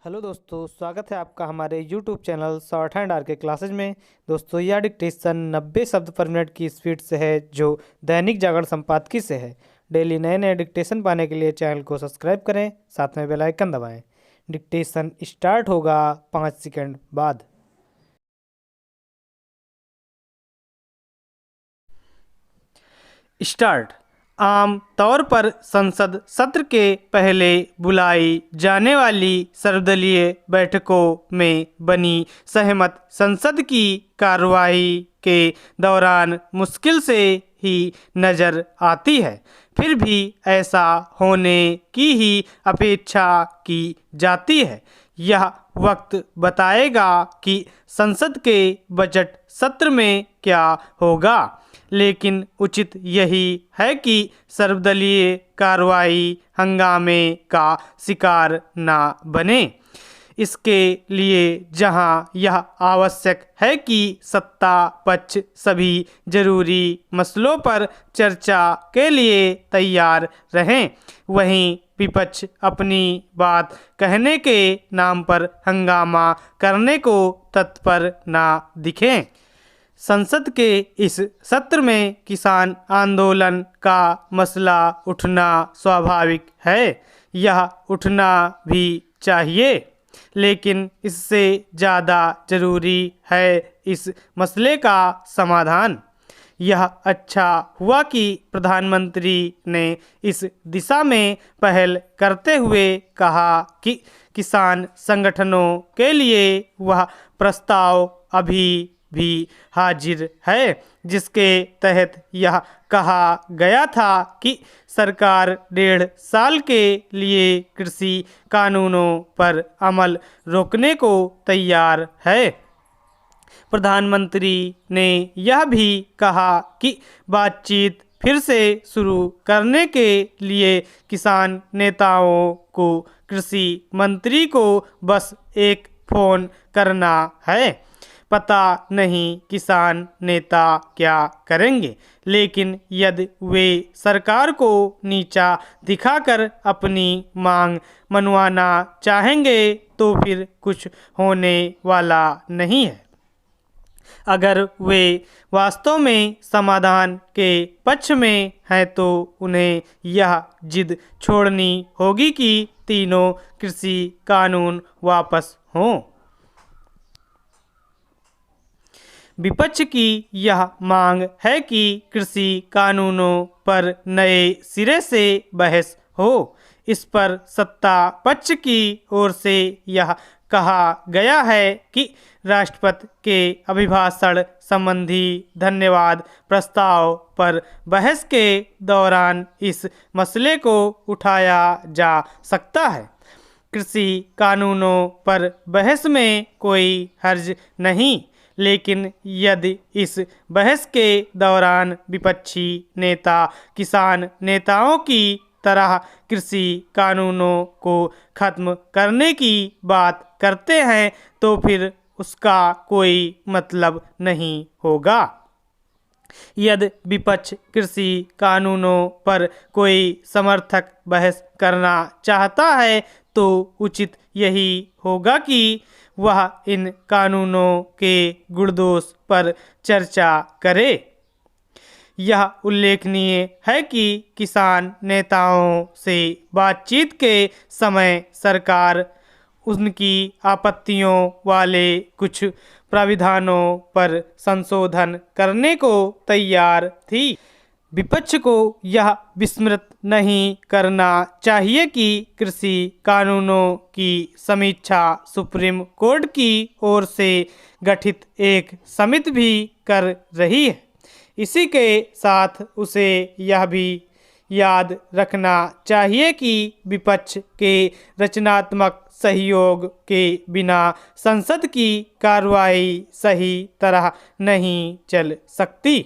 Hello दोस्तों, स्वागत है आपका हमारे YouTube channel shorthand R K classes में। दोस्तों, यह डिक्टेशन 90 शब्द पर मिनट की स्पीड से है, जो दैनिक जागरण संपादकीय से है। डेली नए नए डिक्टेशन पाने के लिए चैनल को सब्सक्राइब करें, साथ में बेल आइकन दबाएं। डिक्टेशन स्टार्ट होगा 5 सेकंड बाद। स्टार्ट। आम तौर पर संसद सत्र के पहले बुलाई जाने वाली सर्वदलीय बैठकों में बनी सहमत संसद की कार्रवाई के दौरान मुश्किल से ही नज़र आती है। फिर भी ऐसा होने की ही अपेक्षा की जाती है। यह वक्त बताएगा कि संसद के बजट सत्र में क्या होगा, लेकिन उचित यही है कि सर्वदलीय कार्रवाई हंगामे का शिकार न बने। इसके लिए जहां यह आवश्यक है कि सत्ता पक्ष सभी जरूरी मसलों पर चर्चा के लिए तैयार रहें, वहीं विपक्ष अपनी बात कहने के नाम पर हंगामा करने को तत्पर ना दिखें। संसद के इस सत्र में किसान आंदोलन का मसला उठना स्वाभाविक है। यह उठना भी चाहिए, लेकिन इससे ज़्यादा ज़रूरी है इस मसले का समाधान। यह अच्छा हुआ कि प्रधानमंत्री ने इस दिशा में पहल करते हुए कहा कि किसान संगठनों के लिए वह प्रस्ताव अभी भी हाजिर है, जिसके तहत यह कहा गया था कि सरकार 1.5 साल के लिए कृषि कानूनों पर अमल रोकने को तैयार है। प्रधानमंत्री ने यह भी कहा कि बातचीत फिर से शुरू करने के लिए किसान नेताओं को कृषि मंत्री को बस एक फ़ोन करना है। पता नहीं किसान नेता क्या करेंगे, लेकिन यदि वे सरकार को नीचा दिखाकर अपनी मांग मनवाना चाहेंगे तो फिर कुछ होने वाला नहीं है। अगर वे वास्तव में समाधान के पक्ष में हैं तो उन्हें यह जिद छोड़नी होगी कि तीनों कृषि कानून वापस हों। विपक्ष की यह मांग है कि कृषि कानूनों पर नए सिरे से बहस हो। इस पर सत्ता पक्ष की ओर से यह कहा गया है कि राष्ट्रपति के अभिभाषण संबंधी धन्यवाद प्रस्ताव पर बहस के दौरान इस मसले को उठाया जा सकता है। कृषि कानूनों पर बहस में कोई हर्ज नहीं, लेकिन यदि इस बहस के दौरान विपक्षी नेता किसान नेताओं की तरह कृषि कानूनों को खत्म करने की बात करते हैं तो फिर उसका कोई मतलब नहीं होगा। यदि विपक्ष कृषि कानूनों पर कोई समर्थक बहस करना चाहता है तो उचित यही होगा कि वह इन कानूनों के गुणदोष पर चर्चा करे। यह उल्लेखनीय है कि किसान नेताओं से बातचीत के समय सरकार उनकी आपत्तियों वाले कुछ प्राविधानों पर संशोधन करने को तैयार थी। विपक्ष को यह विस्मृत नहीं करना चाहिए कि कृषि कानूनों की समीक्षा सुप्रीम कोर्ट की ओर से गठित एक समिति भी कर रही है। इसी के साथ उसे यह भी याद रखना चाहिए कि विपक्ष के रचनात्मक सहयोग के बिना संसद की कार्रवाई सही तरह नहीं चल सकती।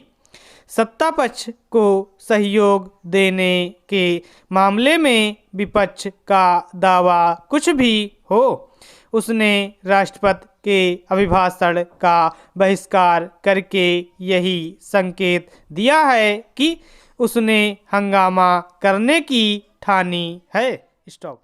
सत्ता पक्ष को सहयोग देने के मामले में विपक्ष का दावा कुछ भी हो, उसने राष्ट्रपति के अभिभाषण का बहिष्कार करके यही संकेत दिया है कि उसने हंगामा करने की ठानी है। स्टॉप।